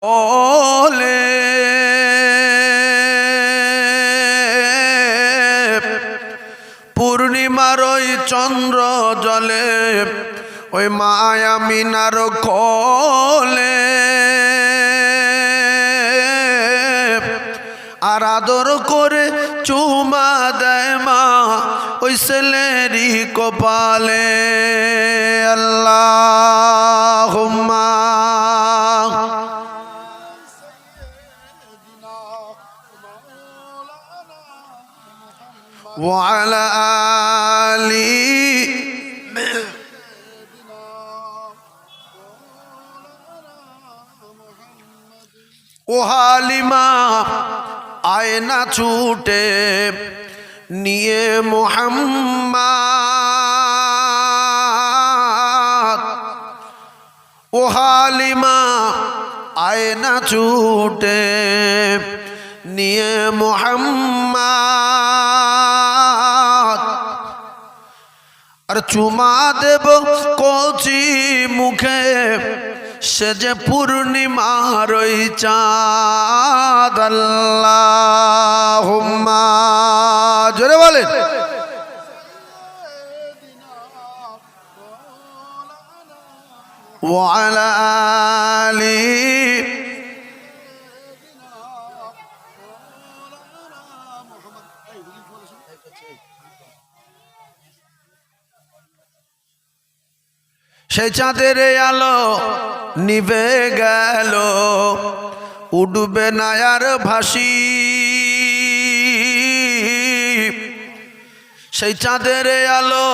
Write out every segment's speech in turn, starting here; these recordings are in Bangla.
ওলে পূর্ণিমার ওই চন্দ্র জলে ওই মায়া মিনার কোলে আর আদর করে চুমা দেয় মা ওই ছেলেরই কপালে। আল্লাহুম্মা ওয়া আলা আলি ও হালিমা আয়না ছুটে নিয়ে মুহাম্মদ, ও হালিমা আয়না ছুটে নিয়ে মুহাম্মদ, আর চুমা দেব কচি মুখে সে যে পূর্ণিমার ওই চাঁদ। আল্লাহুম্মা জোরে বলেন ওয়া আলা আলি সেই চাঁদের আলো নিভে গেল, উঠবে না আর ভাসি। সেই চাঁদের আলো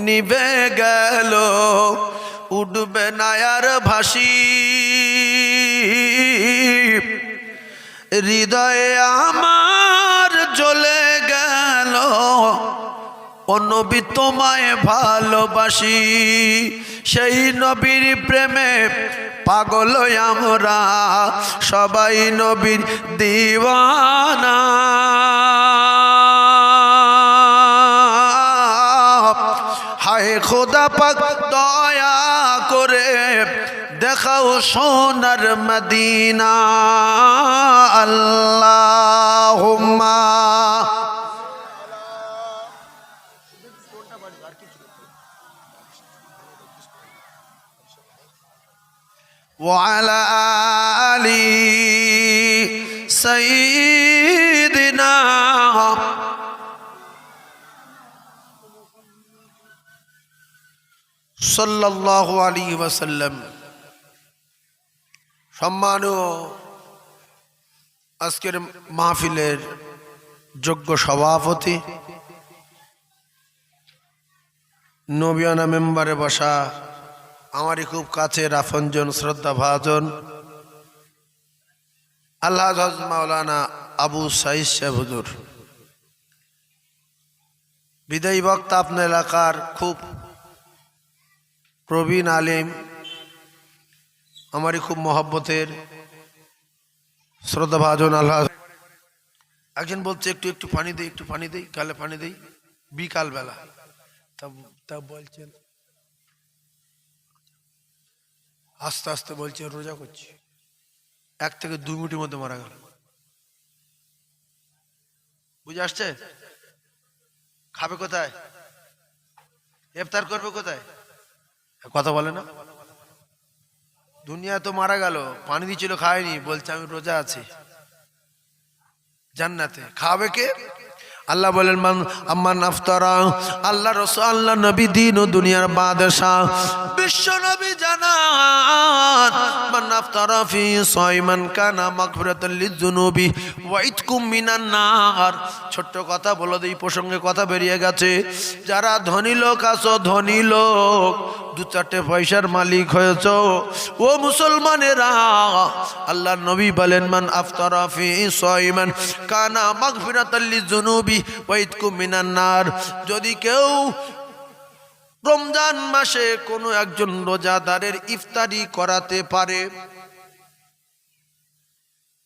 নিভে গেল, উঠবে না আর ভাসি। হৃদয়ে আমার জ্বলে গেল, ও নবী তোমায় ভালোবাসি। সেই নবীর প্রেমে পাগল আমরা, সবাই নবীর দিওয়ানা। হায় খোদা পাক দয়া করে দেখাও সোনার মদিনা। আল্লাহুম্মা ওয়া আলা আলি সাইয়্যিদিনা সাল্লাল্লাহু আলাইহি ওয়াসাল্লাম। সম্মানীয় আজকের মাহফিলের যোগ্য সভাপতি, নবিয়ানা মেম্বারে বসা আমারই খুব কাছের আপনজন শ্রদ্ধা ভাজন আল্লাহ হযরত মাওলানা আবু সাঈদ সাহেব হুজুর, বিদায়ী বক্তা আপনার এলাকার খুব প্রবীণ আলিম, আমারই খুব মহব্বতের শ্রদ্ধা ভাজন আল্লাহ। একজন বলছে একটু একটু পানি দেই, একটু পানি দেই, গালে পানি দেই, বিকাল বেলা। তা বলছেন আস্তে আস্তে বলছে রোজা করছি, 1 থেকে 2 মিনিটের মধ্যে মারা গেল। বুঝে আসছে? খাবে কোথায়? ইফতার করবে কোথায়? কথা বলে না। দুনিয়া তো মারা গেল, পানি দিয়েছিল খায়নি, বলছে আমি রোজা আছি জান্নাতে। খাবে কে? আল্লাহ বলেন মান আম্মান আফতারা, আল্লাহ রাসূল আল্লাহ নবী দিন ও দুনিয়ার বাদশাহ বিশ্ব নবী জানান মান আফতারা ফি সাইমান কানা মাগফিরাতাল লিযুনুবি ওয়া ইতকুম মিনান নার। ছোট্ট কথা বলে দেই, প্রসঙ্গে কথা বেরিয়ে গেছে। যারা ধনী লোক আছো, ধনী লোক 2-4 পয়সার মালিক হয়েছ, ও মুসলমানেরা, আল্লাহ নবী বলেন মান আফতারা ফি সাইমান কানা মাগফিরাতাল লিযুনুবি ওয়া ইতকুম মিনান নার। যদি কেউ রমজান মাসে কোনো একজন রোজাদারের ইফতারি করাতে পারে,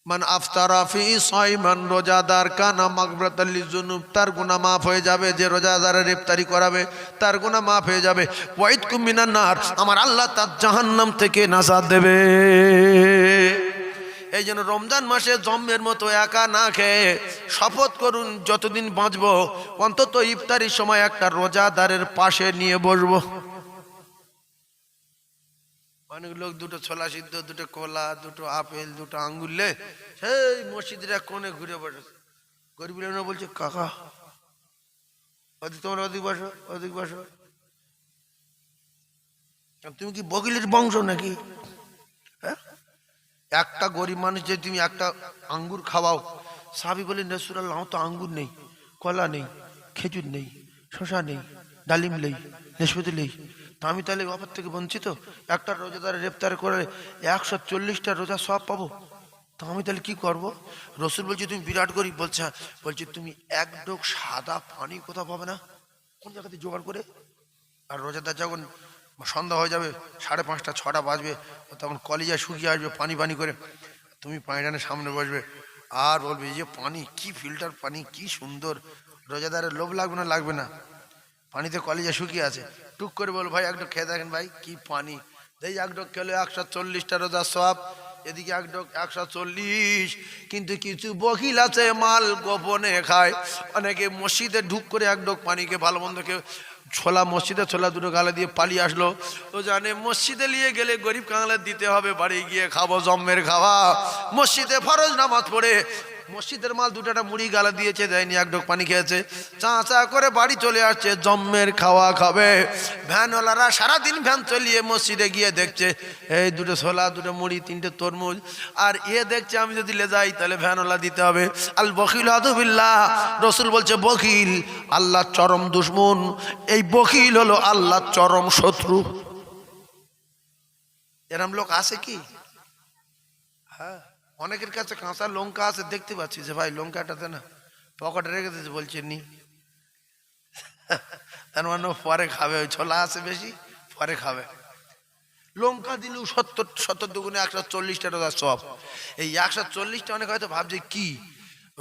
মান আফতারা ফি সাইমান, রোজাদার কানা মাগফিরাতাল লিযুনুব, তার গুনাহ মাফ হয়ে যাবে। যে রোজাদারের ইফতারি করাবে তার গুনাহ মাফ হয়ে যাবে। ওয়া ইতকুম মিনান নার, আমার আল্লাহ তার জাহান্নাম থেকে নাজাত দেবে। এই জন্য রমজান মাসে জম্মের মতো একা না খেয়ে শপথ করুন যতদিন বাঁচবো অন্তত ইফতারির সময় একটা রোজাদারের পাশে নিয়ে বসবো। অনেক লোক দুটো ছোলা সিদ্ধ, দুটো কলা, দুটো আপেল, দুটো আঙ্গুর লে সেই মসজিদের এক কোণে ঘুরে বসে। গরিব লোকরা বলছে কাকা তোমরা অধিক বসো, অধিক বসো। তুমি কি বকিলের বংশ নাকি? হ্যাঁ, একটা গরিব মানুষ যে তুমি একটা আঙ্গুর খাওয়াও। সাহাবী বলেন রাসূলুল্লাহ আমার তো আঙ্গুর নেই, কলা নেই, খেজুর নেই, শসা নেই, ডালিম নেই, নাশপাতি নেই, তা আমি তাহলে অফার থেকে বঞ্চিত? একটা রোজাদার গ্রেফতার করে 140টা রোজা সব পাবো, তা আমি তাহলে কি করবো? রসুল বলছে তুমি বিরাট গরিব। বলছে বলছে তুমি এক ডোক সাদা পানি কোথাও পাবে না, কোন জায়গাতে জোগাড় করে? আর রোজাদার যখন সন্ধ্যা হয়ে যাবে, 5:30 6টা বাজবে, তখন কলিজা শুকিয়ে আসবে পানি পানি করে, তুমি পানিটানের সামনে বসবে আর বলবে এই যে পানি, কি ফিল্টার পানি, কি সুন্দর। রোজাদারের লোভ লাগবে না? লাগবে না? পানিতে কলিজা শুকিয়ে আছে, টুক করে বল ভাই একটু খেয়ে দেখেন ভাই কি পানি। এই এক ডোক খেলে 140টা রোজা সব, এদিকে এক ডোক 140। কিন্তু কিছু বকিল আছে মাল গোপনে খায়। অনেকে মসজিদে ঢুক করে এক ডোক পানিকে ভালো মন্দকে ছোলা, মসজিদে ছোলা দুটো গালে দিয়ে পালিয়ে আসলো। তো জানে মসজিদে নিয়ে গেলে গরিব কাঙালে দিতে হবে, বাড়ি গিয়ে খাবো জম্মের খাওয়া। মসজিদে ফরজ নামাজ পড়ে মসজিদের মাল দুটাটা মুড়ি গালা দিয়েছে, দেয়নি, এক ডোক পানি খেয়েছে, চা চা করে বাড়ি চলে আসছে, জম্মের খাওয়া খাবে। ভ্যানওয়ালারা সারাদিন ভ্যান চলিয়ে মসজিদে গিয়ে দেখছে এই দুটো ছোলা, দুটো মুড়ি, 3টে তরমুজ, আর দেখছে আমি যদি লে যাই তাহলে ভ্যানওয়ালা দিতে হবে। আল বখিল আদুবিল্লাহ, রসুল বলছে বখিল আল্লাহর চরম দুশমন। এই বখিল হলো আল্লাহর চরম শত্রু। এরম লোক আছে কি? হ্যাঁ, অনেকের কাছে কাঁচা লঙ্কা আছে, দেখতে পাচ্ছি যে ভাই লঙ্কাটাতে না পকেটে রেখে দিয়েছে, বলছে নি, তার মানে পরে খাবে, ওই ছোলা আছে বেশি পরে খাবে। লঙ্কা দিলেও 70 দুগুণে 140টা রোজা সব। এই 140টা অনেক হয়তো ভাবছে কি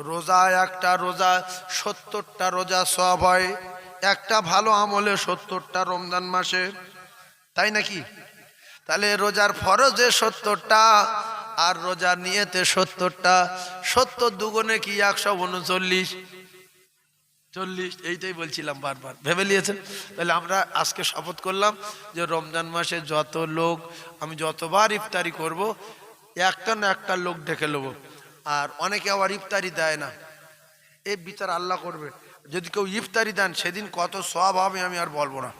রোজা, একটা রোজা 70টা রোজা সব হয়। একটা ভালো আমলে 70টা রমজান মাসে, তাই নাকি? তাহলে রোজার ফরজে 70টা আর রোজা নিয়েতে 70টা, 70 দুগুণে কি 139, 40। এইটাই বলছিলাম বারবার, ভেবে নিয়েছেন? তাহলে আমরা আজকে শপথ করলাম যে রমজান মাসে যত লোক, আমি যতবার ইফতারি করব একটা না একটা লোক ডেকে নেবো। আর অনেকে আবার ইফতারি দেয় না, এই বিচার আল্লাহ করবে। যদি কেউ ইফতারি দেন সেদিন কত সওয়াব হবে আমি আর বলবো না।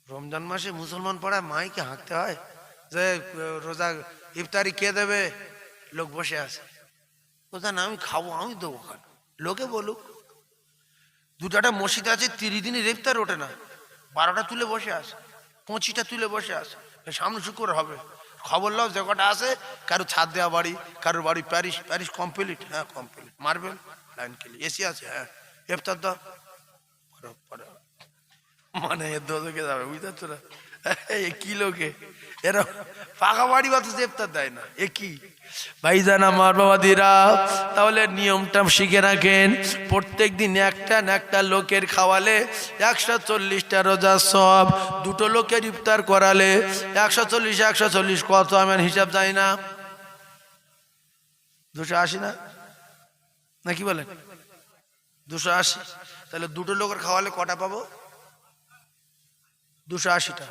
রমজান মাসে মুসলমান পাড়ায় মাইকে হাঁকতে হয় যে রোজা ইফতারি কে দেবে? লোক বসে আছে, কোথা না আমি খাবো, আমি দেবো, কেন লোকে বলুক। দুটাটা মসজিদ আছে, 30 দিনের ইফতার ওঠে না, 12টা তুলে বসে আছে, 25টা তুলে বসে আছে, সামনে শুক্র হবে। খবর লাও যে কটা আছে, কারো ছাদ দেওয়া বাড়ি, কারোর বাড়ি প্যারিস কমপ্লিট, হ্যাঁ কমপ্লিট, মার্বেল লাইন খেলি, এসি আছে, হ্যাঁ ইফতার দাও, মানে দোকে যাবে, বুঝতে পারছো না? কি লোকে এরা পাকা বাড়ি অথচ ইফতার দেয় না, এ কি ভাইজান আমার বাবাদিরা? তাহলে নিয়মটা শিখে রাখেন, প্রত্যেক দিন একটা না একটা লোকের খাওয়ালে 140টা রোজা সব। দুটো লোকের ইফতার করালে 140 কত আমার হিসাব যায় না, 280 না, নাকি বলেন? 280। তাহলে দুটো লোকের খাওয়ালে কটা পাবো? 280টা।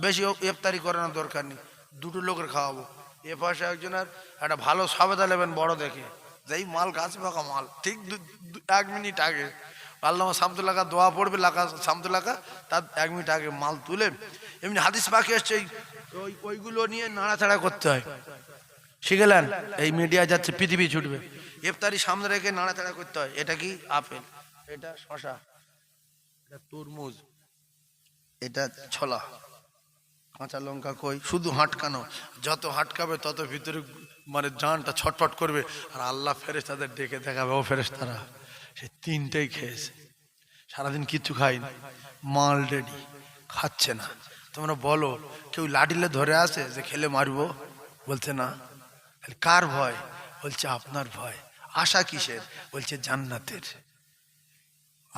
বেশি ইফতারি করানোর দরকার নেই, দুটো লোকের খাওয়াবো। এ পাশে একজনের একটা ভালো সাবেদা নেবেন বড় দেখে, যেই মাল গাছ পাকা মাল, ঠিক 1 মিনিট আগে আল্লামা সামতুল্লাহ দোয়া পড়বে, সামতুল্লাহ তার 1 মিনিট আগে মাল তুলে, এমনি হাদিস পাখি এসছে ওইগুলো নিয়ে নাড়াচাড়া করতে হয়, শিখেলেন? এই মিডিয়া যাচ্ছে, পৃথিবী ছুটবে, ইফতারি সামনে রেখে নাড়াচাড়া করতে হয়। এটা কি আপেল, এটা শশা, এটা তরমুজ, এটা ছোলা, কাঁচা লঙ্কা কই, শুধু হাঁটকানো, যত হাঁটকাবে তত ভিতরে মানে জানটা ছটফট করবে। আর আল্লাহ ফেরেশতাদের ডেকে দেখাবে, ও ফেরেশতারা সে 3টেই খেয়েছে, সারাদিন কিচ্ছু খায়নি, মাল রেডি, খাচ্ছে না। তোমরা বলো কেউ লাঠিলে ধরে আসে যে খেলে মারবো? বলছে না। কার ভয়? বলছে আপনার ভয়। আশা কিসের? বলছে জান্নাতের।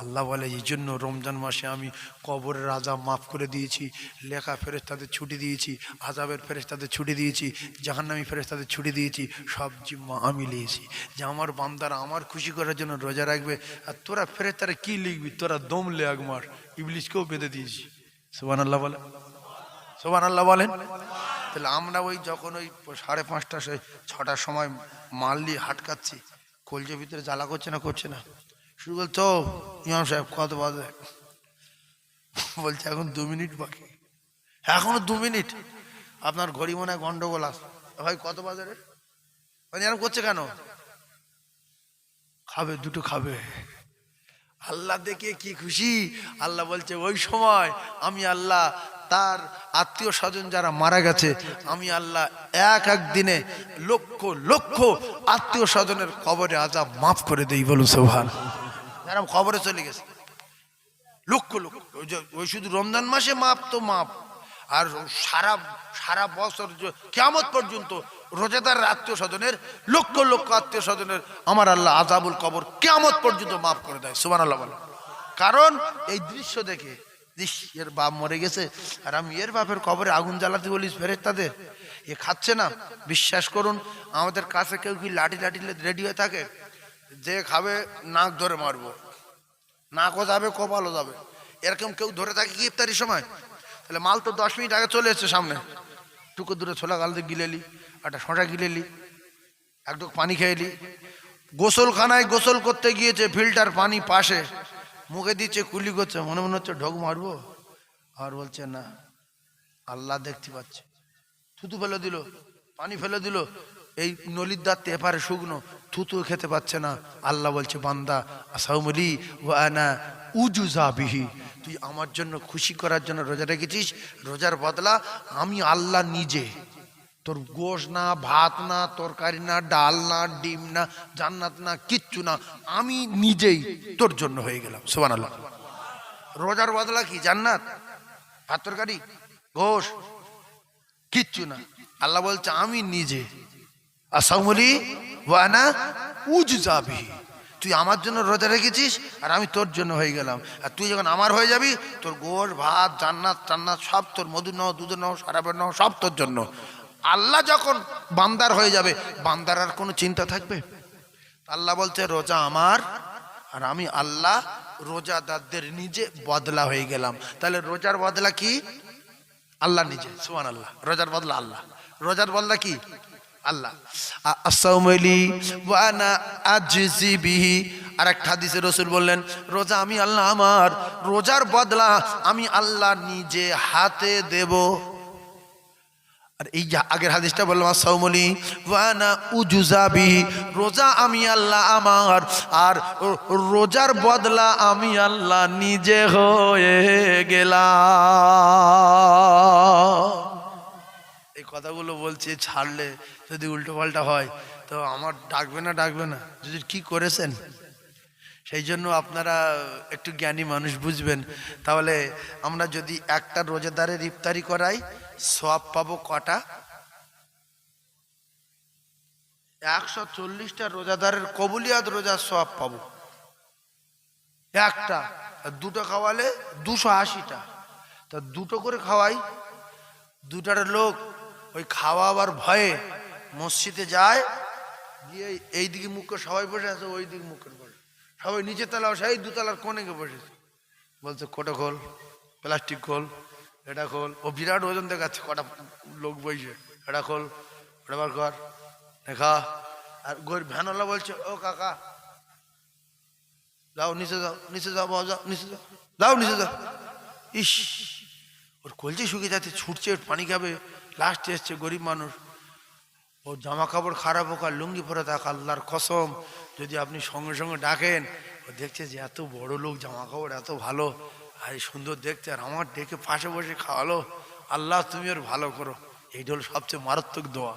আল্লাহ বলে এই জন্য রমজান মাসে আমি কবরের আযাব মাফ করে দিয়েছি, লেখা ফেরেশতাদের ছুটি দিয়েছি, আযাবের ফেরেশতাদের ছুটি দিয়েছি, জাহান্নামী ফেরেশতাদের ছুটি দিয়েছি, সব জিম্মা আমি নিয়েছি। যে আমার বান্দারা আমার খুশি করার জন্য রোজা রাখবে, আর তোরা ফেরেশতারা কি লিখবি, তোরা দম লে একমার, ইবলিসকেও বেঁধে দিয়েছি। সুবহানাল্লাহ বলেন, সুবহানাল্লাহ বলেন। তাহলে আমরা ওই যখন ওই 5:30 6টার সময় মাল নিয়ে হাটকাচ্ছি, কলজের ভিতরে জ্বালা করছে না, করছে না? শুরু বলছো ইমাম সাহেব কত বাজে, বলছে এখন 2 মিনিট বাকি, এখনো 2 মিনিট। আপনার ঘড়ি মনে হয় গন্ডগোল আছে, ভাই কত বাজে রে, মানে এরকম করছে কেন? খাবে, দুটো খাবে। আল্লাহ দেখে কি খুশি। আল্লাহ বলছে ওই সময় আমি আল্লাহ তার আত্মীয় স্বজন যারা মারা গেছে, আমি আল্লাহ এক দিনে লক্ষ লক্ষ আত্মীয় স্বজনের কবরে আযাব মাফ করে দেই। বলুন সুবহান। যারা কবরে চলে গেছে লক্ষ লক্ষ, ওই শুধু রমজান মাসে মাপ তো মাপ, আর সারা সারা বছর কিয়ামত পর্যন্ত রোজাদার আত্মীয় স্বজনের লক্ষ লক্ষ আত্মীয় স্বজনের আমার আল্লাহ আযাবুল কবর কিয়ামত পর্যন্ত মাফ করে দেয়। সুবহানাল্লাহ বলেন। কারণ এই দৃশ্য দেখে, এর বাপ মরে গেছে আর আমি এর বাপের কবরে আগুন জ্বালাতে বলিস ফেরেশতাদের, এ খাচ্ছে না। বিশ্বাস করুন, আমাদের কাছে কেউ কি লাঠি লাঠি রেডি হয়ে থাকে, যে খাবে নাক ধরে মারবো, নাকও যাবে কপালও যাবে, এরকম কেউ ধরে থাকে কি ইফতারির সময়? তাহলে মাল তো 10 মিনিট আগে চলে এসছে সামনে, টুকু দূরে ছোলা গালতে গিলেলি, একটা শশা গিলেলি, একটু পানি খেয়েলি। গোসলখানায় গোসল করতে গিয়েছে, ফিল্টার পানি পাশে, মুখে দিচ্ছে, কুলি করছে, মনে মনে হচ্ছে ঢোক মারবো, আর বলছে না, আল্লাহ দেখতে পাচ্ছে। থুতু ফেলে দিল, পানি ফেলে দিল, এই নলির দাঁত এপারে শুকনো, থুতু খেতে পাচ্ছে না। আল্লাহ বলছে বান্দা আসাউমলি ওয়া আনা উজুজা বিহি, তুই আমার জন্য খুশি করার জন্য রোজা রেখেছিস, রোজার বদলা আমি আল্লাহ নিজে, তোর গোশ না, ভাত না, তরকারি না, ডাল না, ডিম না, জান্নাত না, কিচ্ছু না, আমি নিজেই তোর জন্য হয়ে গেলাম। সুবহানাল্লাহ। রোজার বদলা কি? জান্নাত, ভাত, তরকারি, গোশ, কিচ্ছু না। আল্লাহ বলছে আমি নিজে, আসাউমলি ওয়া আনা উজজা বিহি, তুই আমার জন্য রোজা রেখেছিস আর আমি তোর জন্য হয়ে গেলাম। আর তুই যখন আমার হয়ে যাবি, তোর গোশ, ভাত, জান্নাত টান্নাত সব তোর, মধু নাও, দুধ নাও, শরাবের নাও, সব তোর জন্য। আল্লাহ যখন বান্দার হয়ে যাবে, বান্দার আর কোনো চিন্তা থাকবে? আল্লাহ বলছে রোজা আমার, আর আমি আল্লাহ রোজাদারদের নিজে বদলা হয়ে গেলাম। তাহলে রোজার বদলা কি? আল্লাহ নিজে। সুবহানাল্লাহ। রোজার বদলা আল্লাহ, রোজার বদলা কি? আল্লাহ। আসাউমলি ওয়া আনা আজজি বিহি। আর একটা হাদিসে রাসূল বললেন রোজা আমি আল্লাহ আমার, রোজার বদলা আমি আল্লাহ নিজে হাতে দেব। আর এই যে আগের হাদিসটা বললাম আসাউমলি ওয়া আনা উজজা বিহি, রোজা আমি আল্লাহ আমার, আর রোজার বদলা আমি আল্লাহ নিজে হয়ে গেলাম। এই কথাগুলো বলছে, ছাড়লে যদি উল্টো পাল্টা হয় তো আমার ডাকবে না, ডাকবে না, যদি কি করেছেন। সেই জন্য আপনারা একটু জ্ঞানী মানুষ, বুঝবেন। তাহলে আমরা যদি একটা রোজাদারের ইফতারি করাই, সওয়াব পাবো কটা? 140টা রোজাদারের কবুলিয়াত রোজার সওয়াব পাবো একটা। আর দুটো খাওয়ালে 280টা। তা দুটো করে খাওয়াই, দুটার লোক ওই খাওয়াবার ভয়ে মসজিদে যায়, গিয়ে এইদিকে মুখ করে সবাই বসে আছে, ওই দিকে মুখ করে বসে, সবাই নিচে তলা, সেই দুতলার কোণে গিয়ে বসেছে। বলছে কোটা খোল, প্লাস্টিক খোল, এটা খোল। ও বিরাট ওজন দেখাচ্ছে, কটা লোক বইছে, এটা খোল, ওটা বার কর, দেখা। আর ভ্যানওয়ালা বলছে ও কাকা যাও নিচে যাও, নিচে যাও, যাও নিচে যাও, যাও নিচে যাও। ইস, ওর কলচে শুকিয়ে যাচ্ছে, ছুটছে, পানি খাবে, লাস্টে এসছে গরিব মানুষ, ও জামা কাপড় খারাপ হোক আর লুঙ্গি পরে থাক, আল্লাহর কসম যদি আপনি সঙ্গে সঙ্গে ডাকেন, ও দেখছে যে এত বড় লোক, জামা কাপড় এত ভালো আর সুন্দর দেখতে, আর আমার ডেকে পাশে বসে খাওয়ালো, আল্লাহ তুমি ওর ভালো করো। এইটা হলো সবচেয়ে মারাত্মক দোয়া।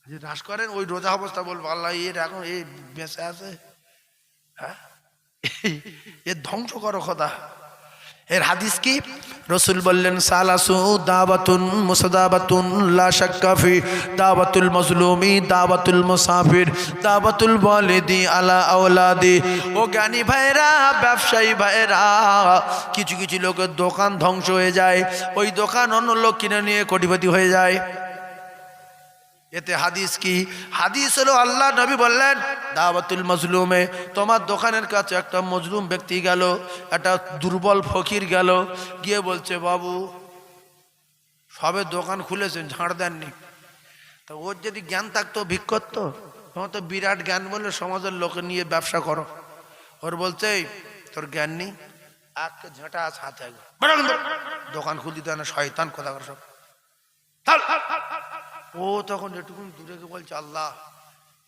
যদি রাস করেন ওই রোজা অবস্থা বলবো আল্লাহ এর এখন এই বেঁচে আছে, হ্যাঁ এর ধ্বংস করো খোদা, এর হাদিস কি? রসুল বললেন সালাসু দাওয়াতুন মুসাদাবাতুন লা শাক্কা ফি দাওয়াতুল মাজলুমি দাওয়াতুল মুসাফির দাওয়াতুল ওয়ালিদি আলা আওলাদি। ও জ্ঞানী ভাইরা, ব্যবসায়ী ভাইরা, কিছু কিছু লোকের দোকান ধ্বংস হয়ে যায়, ওই দোকান অন্য লোক কিনে নিয়ে কোটিপতি হয়ে যায়। এতে হাদিস কি? হাদিস হলো আল্লাহ নবী বললেন দাওয়াতুল মাজলুমে, তোমার দোকানের কাছে একটা মজলুম ব্যক্তি গেল, একটা দুর্বল ফকির গেল, গিয়ে বলছে বাবু সবে দোকান খুলেছেন, ঝাড় দেননি। তা ওর যদি জ্ঞান থাকতো ভিক্ষত তো, তোমার তো বিরাট জ্ঞান বলে সমাজের লোকে নিয়ে ব্যবসা করো। ওর বলছে তোর জ্ঞান নেই, আজকে ঝাঁটা আছে হাতে, দোকান খুলতে দেয় না, শয়তান কথা কর সব। ও তখন এটুকু দূরে গিয়ে বলছে আল্লাহ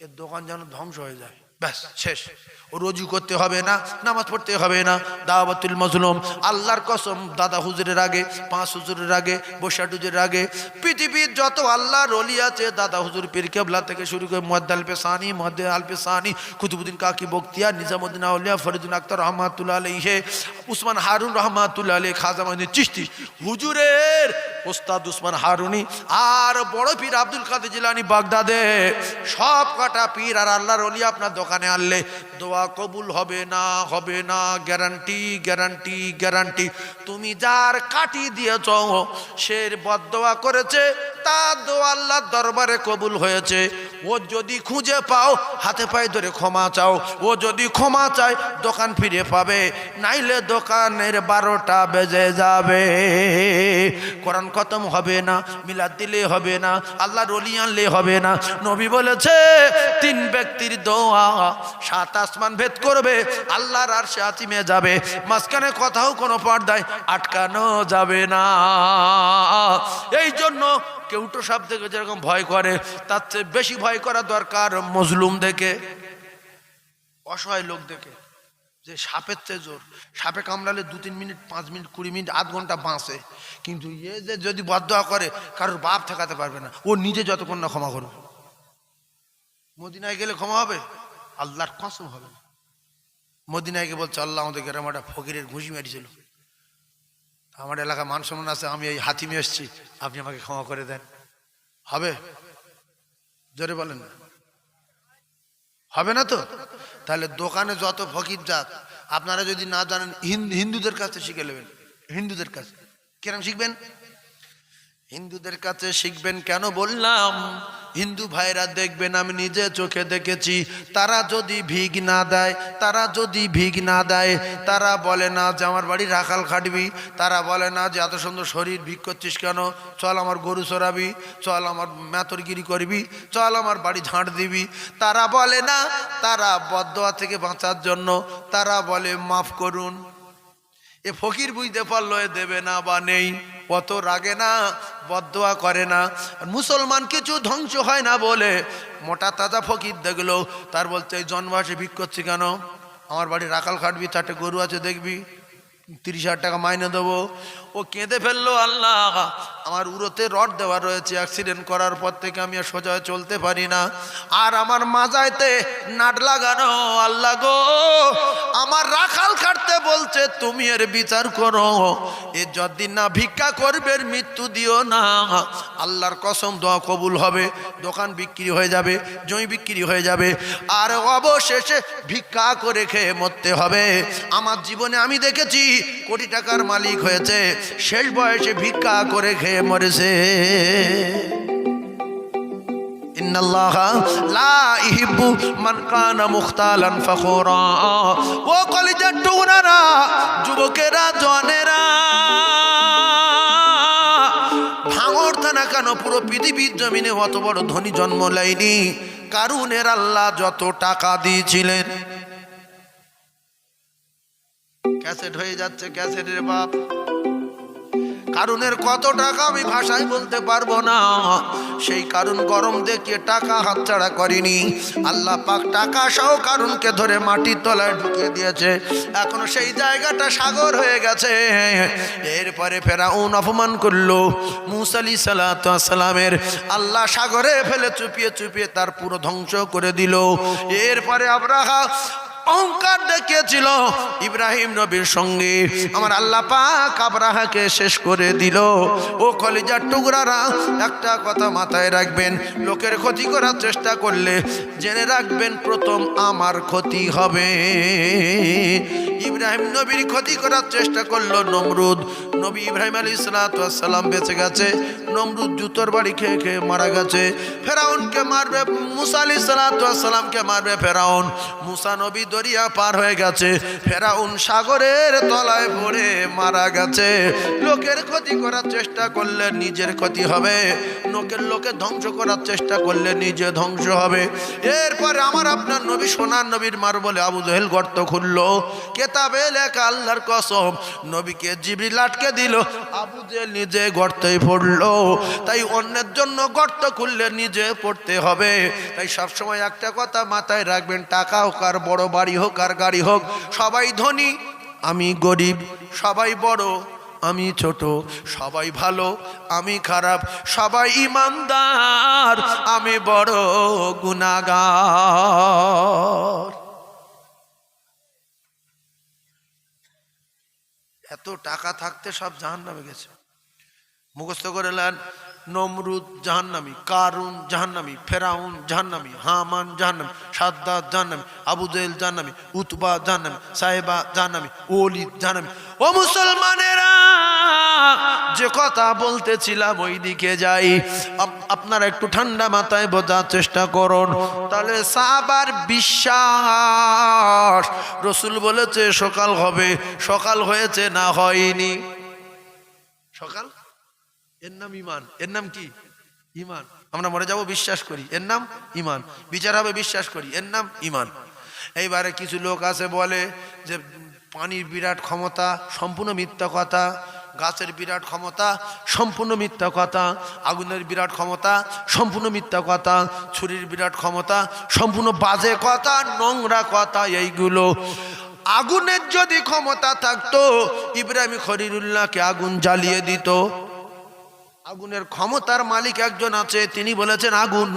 এর দোকান যেন ধ্বংস হয়ে যায়, ব্যাস শেষ। ও রুজু করতে হবে না, নামাজ পড়তে হবে না। দাওয়াতুল মাজলুম, আল্লাহর কসম, দাদা হুজুরের আগে, 5 হুজুরের আগে, বৈশাখ হুজুরের আগে পৃথিবীর যত আল্লাহর ওলি আছে, দাদা হুজুর পীর কেবলা থেকে শুরু করে মুহাদ্দিস আল পেশানি, মুহাদ্দিস আল পেশানি, কুতুবউদ্দিন কাকি বখতিয়ার, নিজামুদ্দিন আউলিয়া, ফরিদুল আখতার রহমাতুল্লাহ আলাইহি, উসমান হারুন রহমাতুল্লাহ আলাইহি, খাজা মঈনুদ্দিন চিশতি হুজুরের ওস্তাদ উসমান হারুনি, আর বড় পীর আব্দুল কাদের জিলানী বাগদাদে, সব কটা পীর আর আল্লাহর ওলি আপনার দোকানে আনলে দোয়া কবুল হবে না, হবে না, গ্যারান্টি গ্যারান্টি গ্যারান্টি। তুমি যার কাটি দিয়েছ সে বদদোয়া করেছে, তার দোয়া আল্লাহর দরবারে কবুল হয়েছে। ও যদি খুঁজে পাও হাতে পায়ে ধরে ক্ষমা চাও, ও যদি ক্ষমা চায় দোকান ফিরে পাবে, নাইলে দোকানের 12টা বেজে যাবে। কোরআন খতম হবে না, মিলাদ দিলে হবে না, আল্লাহর ওলি আনলে হবে না। নবী বলেছে 3 ব্যক্তির দোয়া 7 আসমান ভেদ করবে, আল্লাহর আরশে আজিমে যাবে, মাঝখানে কোথাও কোনো পর্দায় আটকানো যাবে না। এই জন্য কেউটো সাপ দেখে যেরকম ভয় করে, তার চেয়ে বেশি ভয় করা দরকার মজলুম দেখে, অসহায় লোক দেখে। যে সাপের চেয়ে জোর, সাপে কামড়ালে 2-3 মিনিট, 5 মিনিট, 20 মিনিট, আধ ঘন্টা বাঁচে, কিন্তু এ যে যদি বদদোয়া করে কারোর বাপ ঠেকাতে পারবে না, ও নিজে যতক্ষণ না ক্ষমা করবে। মদিনায় গেলে ক্ষমা হবে? আল্লাহর কসম হবে না। মদিনায় গিয়ে বলছে আল্লাহ আমাদের গ্রামে একটা ফকিরের ঘুষি মেরেছিল, আমার এলাকা মান সম্মান আছে, আমি এই হাতিমে এসছি, আপনি আমাকে ক্ষমা করে দেন। হবে? জোরে বলেন না, হবে না তো? তাহলে দোকানে যত ফকির জাত, আপনারা যদি না জানেন হিন্দুদের কাছে শিখে নেবেন। হিন্দুদের কাছে কেন শিখবেন? হিন্দুদের কাছে শিখবেন কেন বললাম? হিন্দু ভাইরা দেখবেন, আমি নিজে চোখে দেখেছি, তারা যদি ভিগ না দেয়, তারা যদি ভিগ না দেয়, তারা বলে না যে আমার বাড়ি রাখাল খাটবি, তারা বলে না যে এত সুন্দর শরীর ভিগ করছিস কেন, চল আমার গরু চড়াবি, চল আমার মেতরগিরি করবি, চল আমার বাড়ি ঝাঁট দিবি। তারা বলে না, তারা বদদোয়া থেকে বাঁচার জন্য তারা বলে মাফ করুন। এ ফকির বুঝতে পারলো এ দেবে না বা নেই, অত রাগে না, বদদোয়া করে না। মুসলমান কিছু ধ্বংস হয় না বলে মোটা তাজা ফকির দেখলো, তার বলছে এই জন্মাসে ভিক করছি কেন, আমার বাড়ি রাখাল খাটবি, 4টে গরু আছে দেখবি, 30,000 টাকা মাইনে দেবো। ও কেঁদে ফেললো, আল্লাহ আমার উরোতে রড দেওয়া রয়েছে, অ্যাক্সিডেন্ট করার পর থেকে আমি আর সোজা চলতে পারি না, আর আমার মাজাইতে নাট লাগানো, আল্লাহ গো আমার রাখাল কাটতে বলছে, তুমি এর বিচার করো, এ যতদিন না ভিক্ষা করবে মৃত্যু দিও না। আল্লাহর কসম দোয়া কবুল হবে, দোকান বিক্রি হয়ে যাবে, জমি বিক্রি হয়ে যাবে, আর অবশেষে ভিক্ষা করে খেয়ে মরতে হবে। আমার জীবনে আমি দেখেছি কোটি টাকার মালিক হয়েছে, শেষ বয়সে ভিক্ষা করে খেয়ে মরেছে। ইন্নাল্লাহা লা ইহিব্বু মান কানা মুখতালান ফখুরা। ও কলিজার টুকরারা, যুবকেরা, জওয়ানেরা, ভাঙড় থানা কেন পুরো পৃথিবীর জমিনে অত বড় ধনী জন্ম লাইনি। কারুনের আল্লাহ যত টাকা দিয়েছিলেন, ক্যাসেট হয়ে যাচ্ছে, ক্যাসেটের বাপ। কারুনের কত টাকা আমি ভাষায় বলতে পারবো না, সেই কারুন গরম দেখিয়ে টাকা হাতছাড়া করেনি। আল্লাহ পাক টাকা সহ কারুনকে ধরে মাটির তলায় ঢুকিয়ে দিয়েছে, এখনো সেই জায়গাটা সাগর হয়ে গেছে। এরপরে ফেরাউন অপমান করলো মূসা আলাইহিস সালামের, আল্লাহ সাগরে ফেলে চুপিয়ে চুপিয়ে তার পুরো ধ্বংস করে দিল। এরপরে আব্রাহা অহংকার দেখিয়েছিল ইব্রাহিম নবীর সঙ্গে, আমার আল্লাহ পাক আব্রাহাকে শেষ করে দিল। ও কলিজার টুকরারা, একটা কথা মাথায় রাখবেন, লোকের ক্ষতি করার চেষ্টা করলে জেনে রাখবেন প্রথম আমার ক্ষতি হবে। ইব্রাহিম নবীর ক্ষতি করার চেষ্টা করলো নমরুদ। নবী ইব্রাহিম আলাইহিস সালাম বেঁচে গেছে, নমরুদ জুতোর বাড়ি খেয়ে খেয়ে মারা গেছে। ফেরাউনকে মারবে মুসা আলাইহিস সালামকে মারবে ফেরাউন। মুসা নবী দরিয়া পার হয়ে গেছে, ফেরাউন সাগরের তলায় পড়ে মারা গেছে। লোকের ক্ষতি করার চেষ্টা করলে নিজের ক্ষতি হবে, লোকের ধ্বংস করার চেষ্টা করলে নিজে ধ্বংস হবে। এরপরে আমার আপনার নবী সোনার নবীর মার বলে আবু জেহেল গর্ত খুললো, কেতাবে লেখা আল্লাহর কসম নবীকে জিবরিল আটকে দিল, আবু জেহেল নিজে গর্তেই পড়লো। তাই অন্যের জন্য গর্ত খুললে নিজে পড়তে হবে। তাই সবসময় একটা কথা মাথায় রাখবেন, টাকা হোক আর বড় বাড়ি হোক আর গাড়ি হোক, সবাই ধনী আমি গরিব, সবাই বড় আমি ছোট, সবাই ভালো আমি খারাপ, সবাই ইমানদার আমি বড় গুনাহগার। এত টাকা থাকতে সব জাহান্নামে গেছে। মুখস্থ করে নেন, নমরুদ জাহান্নামী, কারুন জাহান্নামী, ফেরাউন জাহান্নামী, হামান জাহান্নামী, সাদ্দাত জাহান্নামী, আবু জেহেল জাহান্নামী, উতবা জাহান্নামী, সাহেবা জাহান্নামী, ওলীদ জাহান্নামী। ও মুসলমানেরা, যে কথা বলতেছিলাম ওই দিকে যাই। আপনারা একটু ঠান্ডা মাথায় বোঝার চেষ্টা করুন, তাহলে সাহাবার বিশ্বাস, রসুল বলেছে সকাল হবে, সকাল হয়েছে না হয়নি? সকাল, এর নাম ইমান। এর নাম কি? ইমান। আমরা মরে যাব বিশ্বাস করি, এর নাম ইমান। বিচার হবে বিশ্বাস করি, এর নাম ইমান। এইবারে কিছু লোক আছে বলে যে পানির বিরাট ক্ষমতা, সম্পূর্ণ মিথ্যা কথা। গাছের বিরাট ক্ষমতা, সম্পূর্ণ মিথ্যা কথা। আগুনের বিরাট ক্ষমতা, সম্পূর্ণ মিথ্যা কথা। ছুরির বিরাট ক্ষমতা, সম্পূর্ণ বাজে কথা, নোংরা কথা এইগুলো। আগুনের যদি ক্ষমতা থাকতো, ইব্রাহিম খলিলুল্লাহকে আগুন জ্বালিয়ে দিত। আগুনের ক্ষমতার মালিক একজন আছে, তিনি বলেছেন আগুন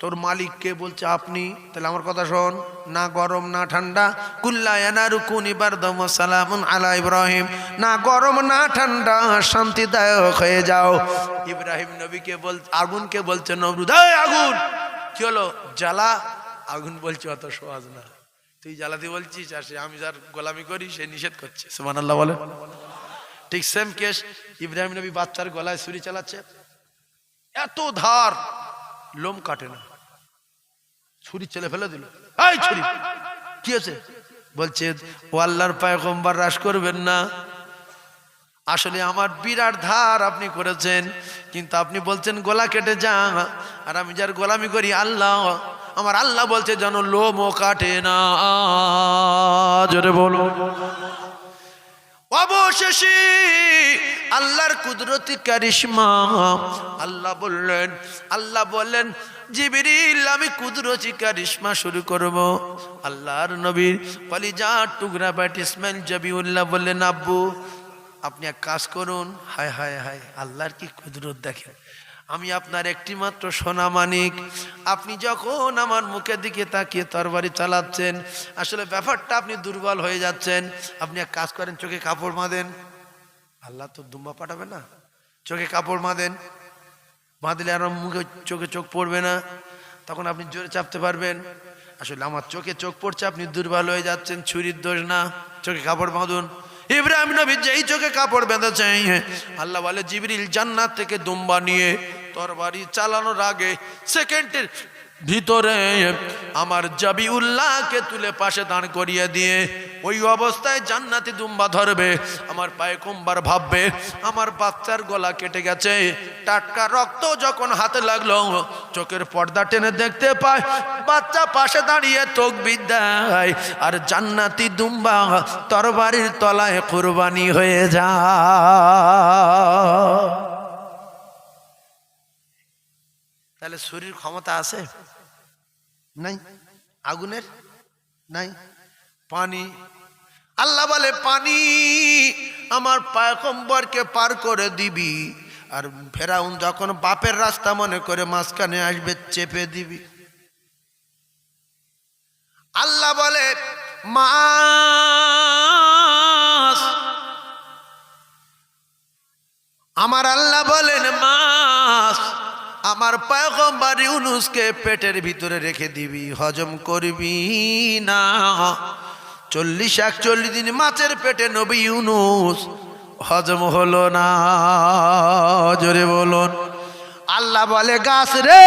তোর মালিককে বলছে আপনি, তাহলে আমার কথা শোন, না গরম না ঠান্ডা, কুল্লা ইয়ানারু কুনি বারদাম ওয়া সালামুন আলা ইব্রাহিম, না গরম না ঠান্ডা, শান্তিদায়ক হয়ে যাও। ইব্রাহিম নবীকে আগুনকে বলছে নমরুদ, এই আগুন কি হলো জ্বালা। আগুন বলছে অত সহজ না, তুই জ্বালাতে বলছিস আর আমি যার গোলামি করি সে নিষেধ করছে। সুবহানাল্লাহ বলে। ঠিক সেম কেস, ইব্রাহিম নবী বাচ্চার গলায় ছুরি চালাচ্ছে, এত ধার, লোম কাটে না, ছুরি চেলে ফেলে দিল। এই ছুরি কি আছে? বলছে ও আল্লাহর পয়গম্বর, রাস করবেন না, আসলে আমার বিরাট ধার আপনি করেছেন, কিন্তু আপনি বলছেন গলা কেটে যা, আর আমি যার গোলামি করি আল্লাহ, আমার আল্লাহ বলছে যেন লোমও কাটে না। জোরে বলো। অবশেষে আল্লাহর কুদরতি কারিশমা, আল্লাহ বললেন জিবরিল আমি কুদরতি কারিশমা শুরু করব। আল্লাহর নবীর কলিজার টুকরা বেটা ইসমাইল জবিউল্লাহ বললেন আব্বু আপনি এক কাজ করুন। হায় হায় হায়, আল্লাহর কি কুদরত দেখেন, আমি আপনার একটি মাত্র সোনা মানিক, আপনি যখন আমার মুখের দিকে তাকিয়ে তরবারি চালাচ্ছেন, আসলে ব্যাপারটা আপনি দুর্বল হয়ে যাচ্ছেন, আপনি এক কাজ করেন, চোখে কাপড় বাঁধেন। আল্লাহ তো দুম্বা পাঠাবে না, চোখে কাপড় বাঁধেন, বাঁধলে আর মুখে চোখে চোখ পড়বে না, তখন আপনি জোরে চাপতে পারবেন। আসলে আমার চোখে চোখ পড়ছে, আপনি দুর্বল হয়ে যাচ্ছেন, ছুরির দোষ না, চোখে কাপড় বাঁধুন। ইব্রাহিম নবী যেই চোখে কাপড় বেঁধেছে, আল্লাহ বলে জিবরিল জান্নাত থেকে দুম্বা নিয়ে তরবারি চালানোর আগে সেকেন্ডের ভিতরে আমার জবিউল্লাহকে তুলে পাশে দাঁড় করিয়ে দিয়ে ওই অবস্থায় জান্নাতি দুম্বা ধরবে। আমার পয়গম্বর ভাববে আমার বাচ্চার গলা কেটে গেছে, টাটকা রক্ত যখন হাতে লাগলো, চোখের পর্দা টেনে দেখতে পায় বাচ্চা পাশে দাঁড়িয়ে তাকবীর দেয়, আর জান্নাতি দুম্বা তরবারির তলায় কুরবানি হয়ে যায়। তাহলে শরীর ক্ষমতা আছে নাই? আগুনের নাই? পানি, আল্লাহ বলে পানি আমার পয়গম্বরকে পার করে দিবি, আর ফেরাউন যখন বাপের রাস্তা মনে করে মাঝখানে আসবে চেপে দিবি। আল্লাহ বলে মাছ, আমার আল্লাহ বলেন মাছ আমার পয়গম্বর ইউনূসকে পেটের ভিতরে রেখে দিবি, হজম করবি না। 40-41 দিন মাছের পেটে নবী ইউনূস, হজম হলো না। জোরে বলুন। আল্লাহ বলে গাছ রে,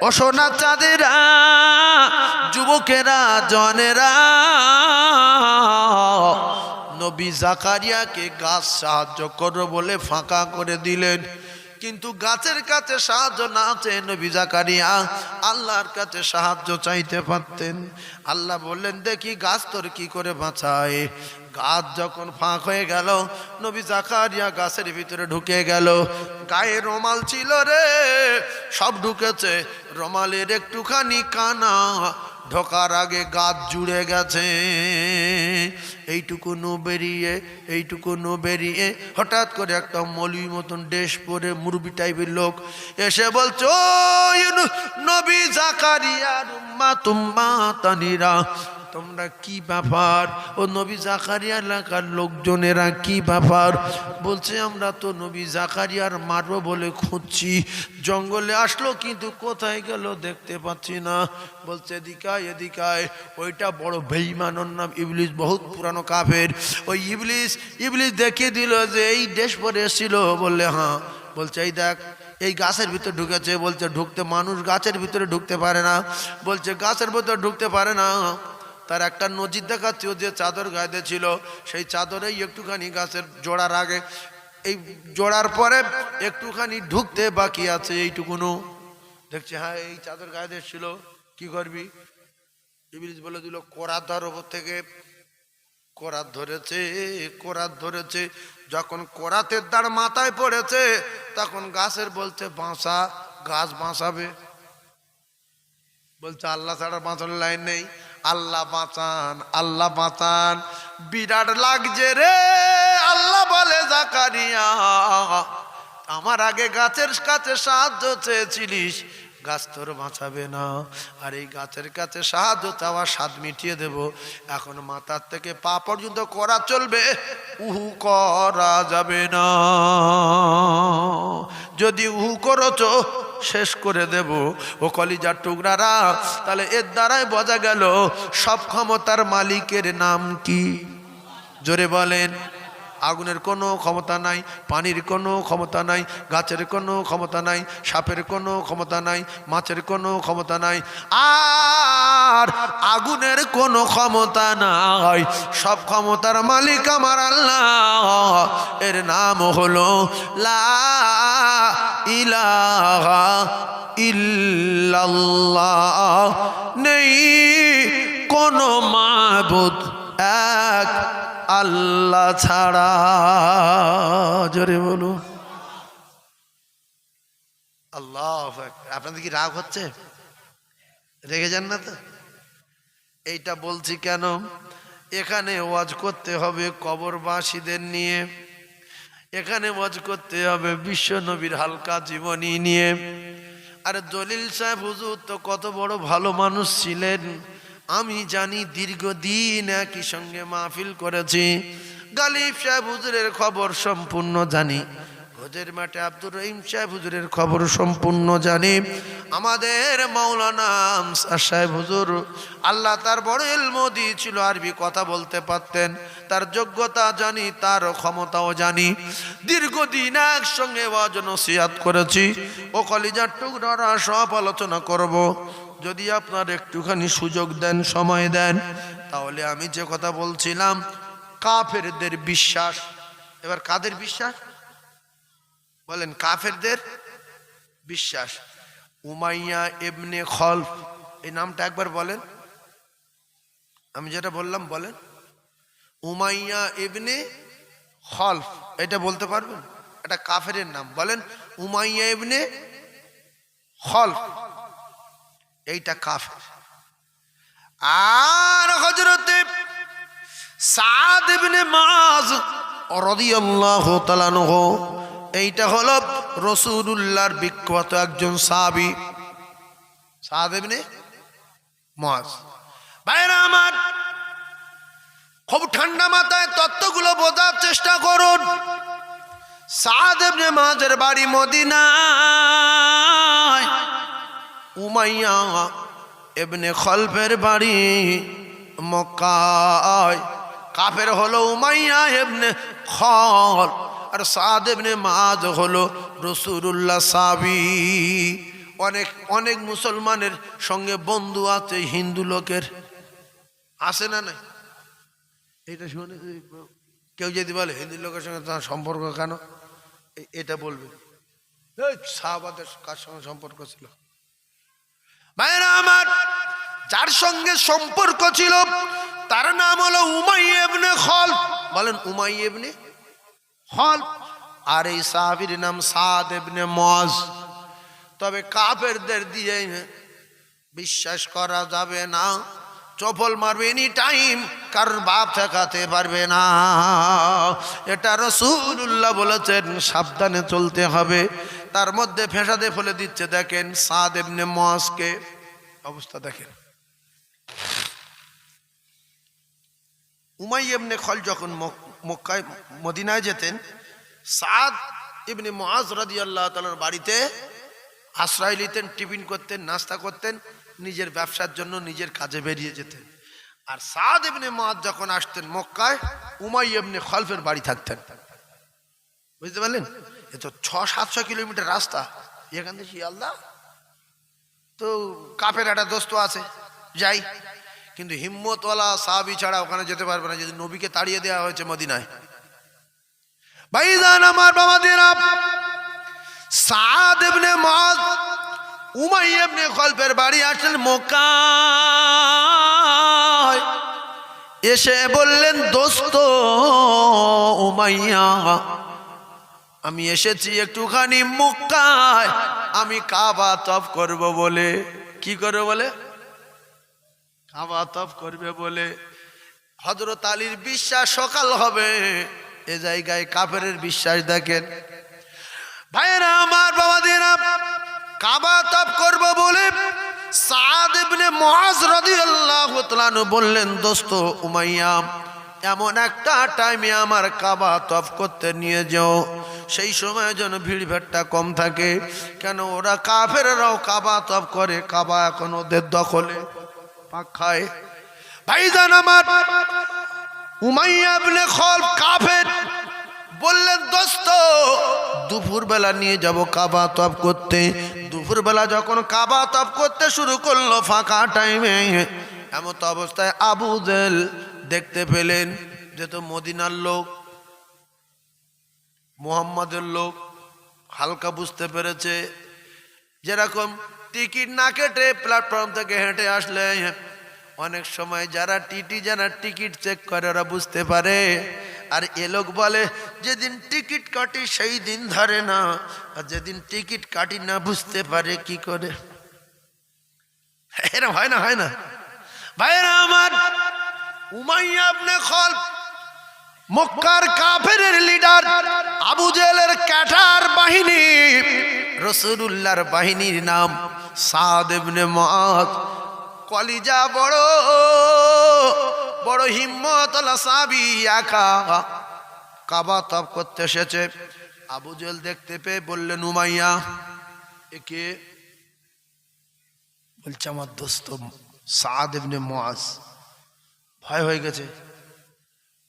ও সোনা চাঁদেরা, যুবকেরা, জনেরা, নবী জাকারিয়াকে গাছ সাহায্য করো বলে ফাঁকা করে দিলেন। কিন্তু গাছের কাছে সাহায্য না চেয়ে নবী জাকারিয়া আল্লাহর কাছে সাহায্য চাইতে পারতেন। আল্লাহ বললেন দেখি গাছ তোর কি করে বাঁচায়। গাছ যখন ফাঁক হয়ে গেল, নবী জাকারিয়া গাছের ভিতরে ঢুকে গেল। গায়ে রুমাল ছিল রে, সব ঢুকেছে, রুমালের একটুখানি কানা ঢোকার আগে গাছ জুড়ে গেছে। এইটুকুনো বেরিয়ে হঠাৎ করে একটা মৌলবি মতন ড্রেস পরে মুরবি টাইপের লোক এসে বলছে, ও নবী জাকারিয়ার উম্মাত উম্মাতানিরা, তোমরা কি ব্যাপার? ও নবী জাকারিয়া এলাকার লোকজনেরা কি ব্যাপার? বলছে আমরা তো নবী জাকারিয়ার মারবো বলে খুঁজছি, জঙ্গলে আসলো কিন্তু কোথায় গেল দেখতে পাচ্ছি না। বলছে এদিকায় এদিকায়। ওইটা বড় বেঈমানের নাম ইবলিস, বহুত পুরানো কাফের। ওই ইবলিস দেখিয়ে দিল যে এই দেশ পরে এসেছিল। বললে হ্যাঁ। বলছে এই দেখ, এই গাছের ভিতরে ঢুকেছে। বলছে ঢুকতে, মানুষ গাছের ভিতরে ঢুকতে পারে না। বলছে গাছের ভিতরে ঢুকতে পারে না। তার একটা নজির দেখাচ্ছে, ও যে চাদর গায়ে ছিল সেই চাদরেই একটুখানি গাছের জোড়ার আগে, এই জোড়ার পরে একটুখানি ঢুকতে বাকি আছে এইটুকুনো। দেখছে হ্যাঁ এই চাদর গায়ে ছিল, কি করবি? ইবলিস বলে দিল কোরাত ধর ওপর থেকে। কোরাত ধরেছে। যখন কোরাতের দাঁড় মাথায় পড়েছে তখন গাছের বলছে বাঁচা, গাছ বাঁচাবে। বলছে আল্লাহ ছাড়া বাঁচানোর লাইন নেই, আল্লাহ বাঁচান, আল্লাহ বাঁচান। বিরাট লাগছে রে। আল্লাহ বলে জাকারিয়া আমার আগে গাছের কাছে সাহায্য চেয়েছিলিস, গাছ তোর বাঁচাবে না। আর এই গাছের কাছে সাহায্য চাওয়া স্বাদ মিটিয়ে দেব। এখন মাথার থেকে পা পর্যন্ত করা চলবে, উহু করা যাবে না। যদি উহু করছ শেষ করে দেব। ও কলিজার টুকরারা, তাহলে এর দ্বারাই বোঝা গেল সব ক্ষমতার মালিকের নাম কি? জোরে বলেন। আগুনের কোনো ক্ষমতা নাই, পানির কোনো ক্ষমতা নাই, গাছের কোনো ক্ষমতা নাই, সাপের কোনো ক্ষমতা নাই, মাছের কোনো ক্ষমতা নাই, আর আগুনের কোনো ক্ষমতা নাই। সব ক্ষমতার মালিক আমার আল্লাহ। এর নাম হলো লা ইলাহা ইল্লাল্লাহ। নেই কোনো মাবুদ এক আল্লাহ ছাড়া। জোরে বলো আল্লাহু আকবার। আপনাদের কি রাগ হচ্ছে? রেগে যান না তো? এইটা বলছি কেন, এখানে ওয়াজ করতে হবে কবরবাসীদের নিয়ে, এখানে ওয়াজ করতে হবে বিশ্ব নবীর হালকা জীবনী নিয়ে। আর জলিল সাহেব হুজুর তো কত বড় ভালো মানুষ ছিলেন আমি জানি। দীর্ঘদিন একই সঙ্গে মাহফিল করেছি। গালিব সাহেব হুজুরের খবর সম্পূর্ণ জানি। হজের মাঠে আব্দুর রহিম সাহেব হুজুরের খবর সম্পূর্ণ জানি। আমাদের মাওলানা আনসার সাহেব হুজুর, আল্লাহ তার বড় ইলম দিয়েছিল, আরবি কথা বলতে পারতেন, তার যোগ্যতা জানি, তার ক্ষমতাও জানি। দীর্ঘদিন একসঙ্গে ওয়াজ নসিহত করেছি। ও কলিজার টুকরারা, সব আলোচনা করব। যদি আপনার একটুখানি সুযোগ দেন, সময় দেন, তাহলে আমি যে কথা বলছিলাম কাফেরদের বিশ্বাস। এবার কাদের বিশ্বাস বলেন? কাফেরদের বিশ্বাস। উমাইয়া ইবনে খলফ, এই নামটা একবার বলেন। আমি যেটা বললাম বলেন। উমাইয়া ইবনে খলফ, এটা বলতে পারবেন? এটা কাফেরের নাম। বলেন উমাইয়া ইবনে খলফ, এইটা কাফের। আর হযরতে সাদ ইবনে মুআয রাদিয়াল্লাহু তাআলা আনহু, এইটা হলো রাসূলুল্লাহর বিখ্যাত একজন সাহাবী। সাদ ইবনে মুআজ। ভাইরা আমার, খুব ঠান্ডা মাথায় তত্ত্বগুলো বোঝার চেষ্টা করুন। সাদ ইবনে মুআজের বাড়ি মদিনায়, উমাইয়া ইবনে খলফের বাড়ি মক্কায়। কাফের হলো উমাইয়া ইবনে খলফ, আর সাদ ইবনে মুআজ হলো রাসূলুল্লাহ সাহাবী। অনেক অনেক মুসলমানের সঙ্গে বন্ধু আছে হিন্দু লোকের, আছে না নাই? এটা শুনে কেউ যদি বলে হিন্দু লোকের সঙ্গে তার সম্পর্ক কেন, এটা বলবে সাহাবাদের কার সঙ্গে সম্পর্ক ছিল? ভাইরা আমার, যার সঙ্গে সম্পর্ক ছিল তার নাম হলো উমাইয়া ইবনে খলফ। বলেন উমাইয়া ইবনে খলফ। আর এই সাহাবীর নাম সাদ ইবনে মুআজ। তবে কাফেরদের দিয়ে বিশ্বাস করা যাবে না, চপল মারবে এনি টাইম, কারোর বাপ ঠেকাতে পারবে না। এটা রাসূলুল্লাহ বলেছেন, সাবধানে চলতে হবে। তার মধ্যে ফেসাদে ফেলে দিচ্ছে। দেখেন সাদ ইবনে মুআজকে অবস্থা দেখেন। উমাইয়া ইবনে খলফ যখন মক্কায় মদিনায় যেতেন, সাদ ইবনে মুআজ রাদিয়াল্লাহু তাআলার বাড়িতে আশ্রয় নিতেন, টিফিন করতেন, নাস্তা করতেন, নিজের ব্যবসার জন্য নিজের কাজে বেরিয়ে যেতেন। আর সাদ ইবনে মুআজ যখন আসতেন মক্কায়, উমাইয়া ইবনে খলফের বাড়ি থাকতেন। বুঝতে পারলেন? এ তো 600-700 কিলোমিটার রাস্তা। এখান থেকে শিয়ালদা তো কাফের একটা দোস্ত আছে, যাই। কিন্তু হিম্মতওয়ালা সাহাবী ছাড়া ওখানে যেতে পারবে না, যদি নবীকে তাড়িয়ে দেওয়া হয়েছে মদিনায়। ভাইজান আমার বাবাদেরা, সাদ ইবনে মুআজ উমাইয়া ইবনে খলফের বাড়ি আসলেন মক্কায়। এসে বললেন, দোস্ত উমাইয়া, আমি এসেছি একটুখানি মক্কায়, আমি কাবা তওয়াফ করব বলে। কি করবে বলে? কাবা তওয়াফ করবে বলে। হযরত আলীর বিশ্বাস সকাল হবে, এ জায়গায় কাফেরের বিশ্বাস দেখেন। ভাইরা আমার বাবাদেরা, কাবা তওয়াফ করব বলে সাদ ইবনে মুআজ রাদিয়াল্লাহু তাআলা বললেন, দোস্ত উমাইয়া, এমন একটা টাইমে আমার কাবা তওয়াফ করতে নিয়ে যাও, সেই সময় যেন ভিড় ভাট্টা কম থাকে। কেন ওরা কাফেররাও কাবা তওয়াফ করে, কাবা এখন ওদের দখলে, পাক খায়। ভাইজান আমার, উমাইয়া ইবনে খলফ কাফের, বললেন, দোস্ত দুপুর বেলা নিয়ে যাব কাবা তওয়াফ করতে। দুপুর বেলা যখন কাবা তওয়াফ করতে শুরু করলো ফাঁকা টাইমে, এমত অবস্থায় আবু জেহেল দেখতে পেলেন যে তো মদিনার লোক, মুহাম্মাদের লোক, হালকা বুঝতে পেরেছে। যেরকম টিকিট না কেটে প্ল্যাটফর্ম থেকে হেঁটে আসলে অনেক সময় যারা টিকিট চেক করে ওরা বুঝতে পারে। আর এ লোক বলে, যেদিন টিকিট কাটি সেই দিন ধরে না, আর যেদিন টিকিট কাটি না বুঝতে পারে কি করে? এরকম হয় না? হয় না ভাইরা আমার? উমাইয়া ইবনে খলফ মক্কার কাফেরের লিডার, আবু জেহেলের ক্যাটার বাহিনী, রাসূলুল্লাহর বাহিনীর নাম সাদ ইবনে মুআজ। কলিজা বড় বড় হিম্মতওয়ালা সাহাবী, একা কাবা তওয়াফ করতে এসেছে। আবু জেহেল দেখতে পেয়ে বললেন, উমাইয়া একে? বলছে, আমার দোস্ত সাদ ইবনে মুআজ। ভয় হয়ে গেছে,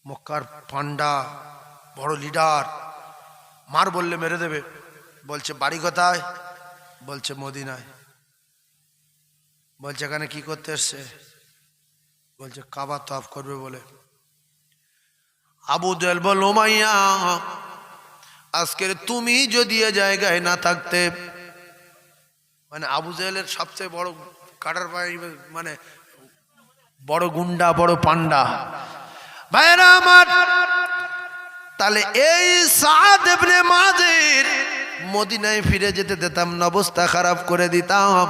মক্কার পান্ডা, বড় লিডার, মার বললে মেরে দেবে। বলছে, বাড়ি কোথায়? বলছে, মদিনায়। বলছে, এখানে কি করতে এসছে? বলছে, কাবা তওয়াফ করবে বলে। আবু জেহেল বলল, উমাইয়া, আজকের তুমি যদি এ জায়গায় না থাকতে, মানে আবু জেহেলের সবচেয়ে বড় কাটার বাড়ি, মানে বড় গুন্ডা, বড় পান্ডা। ভাইরা আমার, তাহলে এই সাদ ইবনে মুআজের মদিনায় ফিরে যেতে দিতাম না, অবস্থা খারাপ করে দিতাম।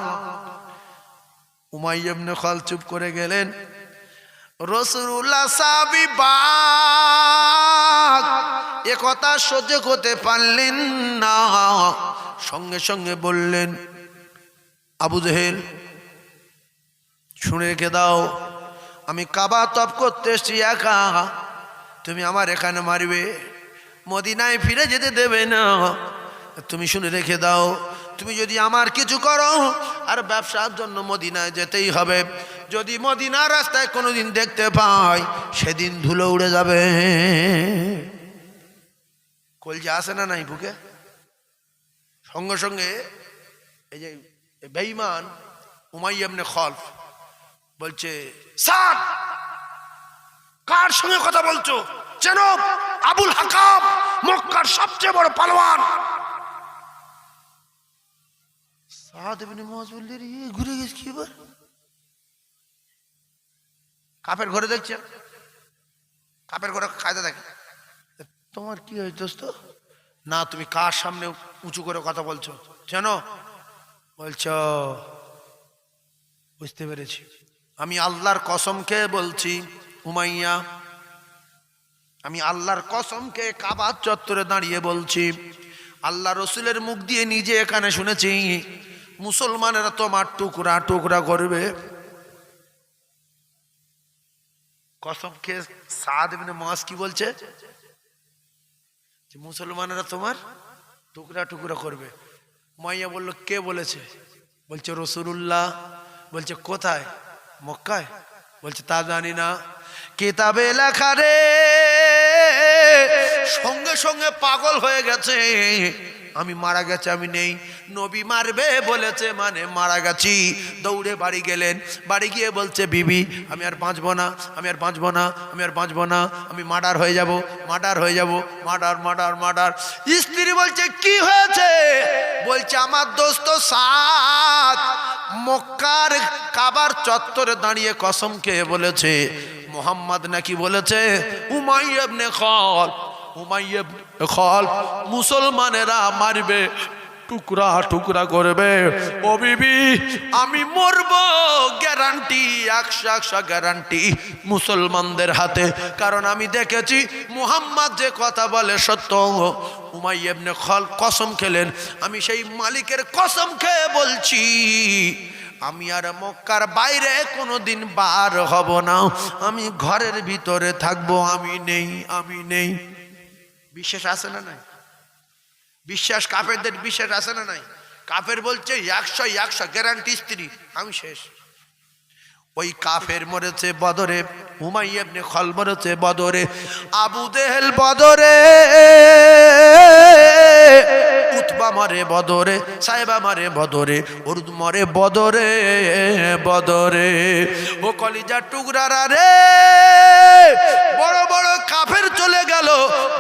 উমাইয়া ইবনে খলফ চুপ করে গেলেন। রাসূলুল্লাহ সাহাবী বাগ এ কথা সহ্য করতে পারলেন না, সঙ্গে সঙ্গে বললেন, আবু জেহেল শুনে রেখে দাও, আমি কাবা তপ করতে এসছি একা, তুমি আমার এখানে মারবে, মদিনায় ফিরে যেতে দেবে না। তুমি শুনে রেখে দাও, তুমি যদি আমার কিছু করো আর ব্যবসার জন্য মদিনায় যেতেই হবে, যদি মদিনার রাস্তায় কোনোদিন দেখতে পাই সেদিন ধুলো উড়ে যাবে। কলজা আসে না নাই বুকে? সঙ্গে সঙ্গে এই যে বেঈমান উমাইয়া ইবনে খলফ বলছে, স্যার কার সঙ্গে কথা বলছো? চেনো? আবুল হাকাম, মক্কার সবচেয়ে বড় পালোয়ান। সাদ ইবনে মুআজ বললে, রে ঘুরে গেছে কি এবার? কাপের ঘরে দেখছে, কাপের ঘরে কায়দা দেখে। তোমার কি হয়েছে দোস্ত? না, তুমি কার সামনে উঁচু করে কথা বলছো জানো? বলছো বুঝতে পেরেছি, আমি আল্লাহর কসম খেয়ে বলছি উমাইয়া, আমি আল্লাহর কসম খেয়ে কাবার চত্বরে দাঁড়িয়ে বলছি, আল্লাহ রসুলের মুখ দিয়ে নিজে এখানে শুনেছি, মুসলমানেরা তোমার টুকরা টুকরা করবে। কসম খেয়ে সাদ ইবনে মুআজ কি বলছে? যে মুসলমানেরা তোমার টুকরা টুকরা করবে। উমাইয়া বলল, কে বলেছে? বলছে রাসূলুল্লাহ। বলছে কোথায়? মক্কায়। বলছে তা জানি না, কিতাবে লেখা রে। সঙ্গে সঙ্গে পাগল হয়ে গেছে, আমি মারা গেছে, আমি নেই। নবী মারবে বলেছে মানে মারা গেছি। দৌড়ে বাড়ি গেলেন, বাড়ি গিয়ে বলছে, বিবি আমি আর বাঁচবো না, আমি আর বাঁচবো না, আমি আর বাঁচবো না, আমি মার্ডার হয়ে যাব, মার্ডার হয়ে যাব, মার্ডার মার্ডার মার্ডার। স্ত্রী বলছে কি হয়েছে? বলছে আমার দোস্ত সাদ মক্কার কাবার চত্বরে দাঁড়িয়ে কসম খেয়ে বলেছে, মোহাম্মদ নাকি বলেছে উমাইয়া ইবনে খলফ, উমাইয়া ইবনে খলফ মুসলমানেরা মারবে, টুকরা টুকরা করবে। ও বিবি আমি মরবো, গ্যারান্টি 100 গ্যারান্টি মুসলমানদের হাতে, কারণ আমি দেখেছি মুহাম্মদ যে কথা বলে সত্য। উমাইয়া ইবনে খলফ কসম খেলেন, আমি সেই মালিকের কসম খেয়ে বলছি, আমি আর মক্কার বাইরে কোনোদিন বার হব না, আমি ঘরের ভিতরে থাকবো, আমি নেই, আমি নেই। বিশ্বাস আছে না নাই? বিশ্বাস কাফেরদের বিশ্বাস আছে না নাই? কাফের বলছে 100 গ্যারান্টি স্ত্রী, আমি শেষ। ওই কাফের মরেছে বদরে, উমাইয়া ইবনে খলফ মরেছে বদরে, আবু জেহেল বদরে, উতবা মরে বদরে, সাইবা মরে বদরে, উরদ মরে বদরে বদরে। ও কলিজার টুকরারা রে, বড় বড় কাফের চলে গেল,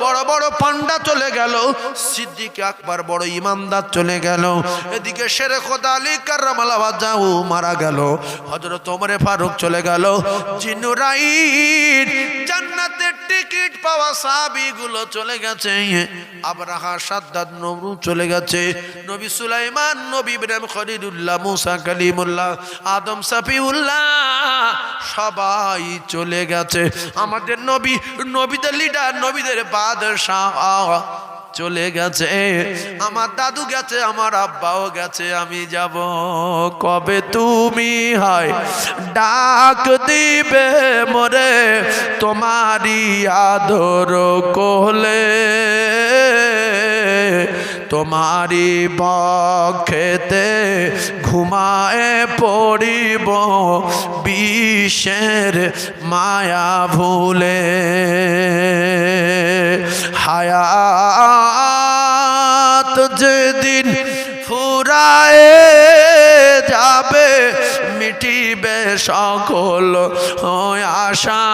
বড় বড় পান্ডা চলে গেল, সিদ্দিক আকবর বড় ইমানদার চলে গেল, এদিকে শেরে খোদা আলী কাররামাল্লাহু ওয়াজহাহু মারা গেল, হযরত ওমর ফারুক চলে গেল, জিন্নুরাইন জান্নাতের টিকিট পাওয়া সাহাবীগুলো চলে গেছে, আবরাহা সাদ্দাদ নমরুদ চলে গেছে, নবী সুলাইমান, নবী ইব্রাহিম খলিলুল্লাহ, মুসা কালিমুল্লাহ, আদম সাফিউল্লাহ সবাই চলে গেছে। আমাদের নবী, নবীদের লিডার, নবীদের বাদশাহ চলে গেছে, আমার দাদু গেছে, আমার আব্বাও গেছে, আমি যাব কবে তুমি হয় ডাক দিবে মোরে তোমারি আদর কোলে, তোমারি বক্ষেতে ঘুমায়ে পড়িব বিশ্বের মায়া ভুলে, হায়াত যেদিন ফুরায়ে যাবে মিটিবে সকল আশা,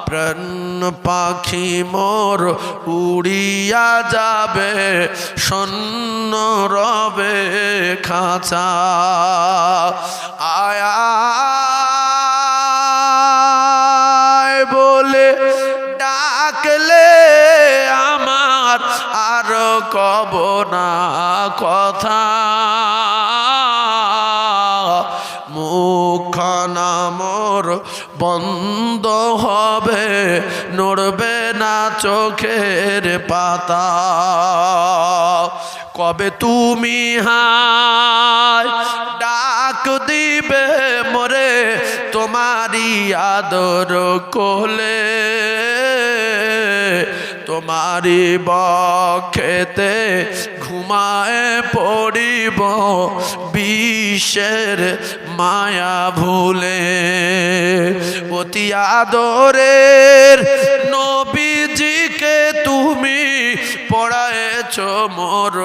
প্রাণ পাখি মোর উড়িয়া যাবে শূন্য রবে খাঁচা, আয়া বলে ডাকলে আমার আর কব না কথা, মুখখানা মোর বন্ধ হবে, নড়বে না চোখের পাতা, কবে তুমি হায় ডাক দিবে মোরে তোমারি আদর কোলে, তোমারি বক্ষেতে ঘুমায় পড়িব বিশ্বের মায়া ভুলে। অতি আদরের নবীজিকে তুমি পড়ায়েছ মোর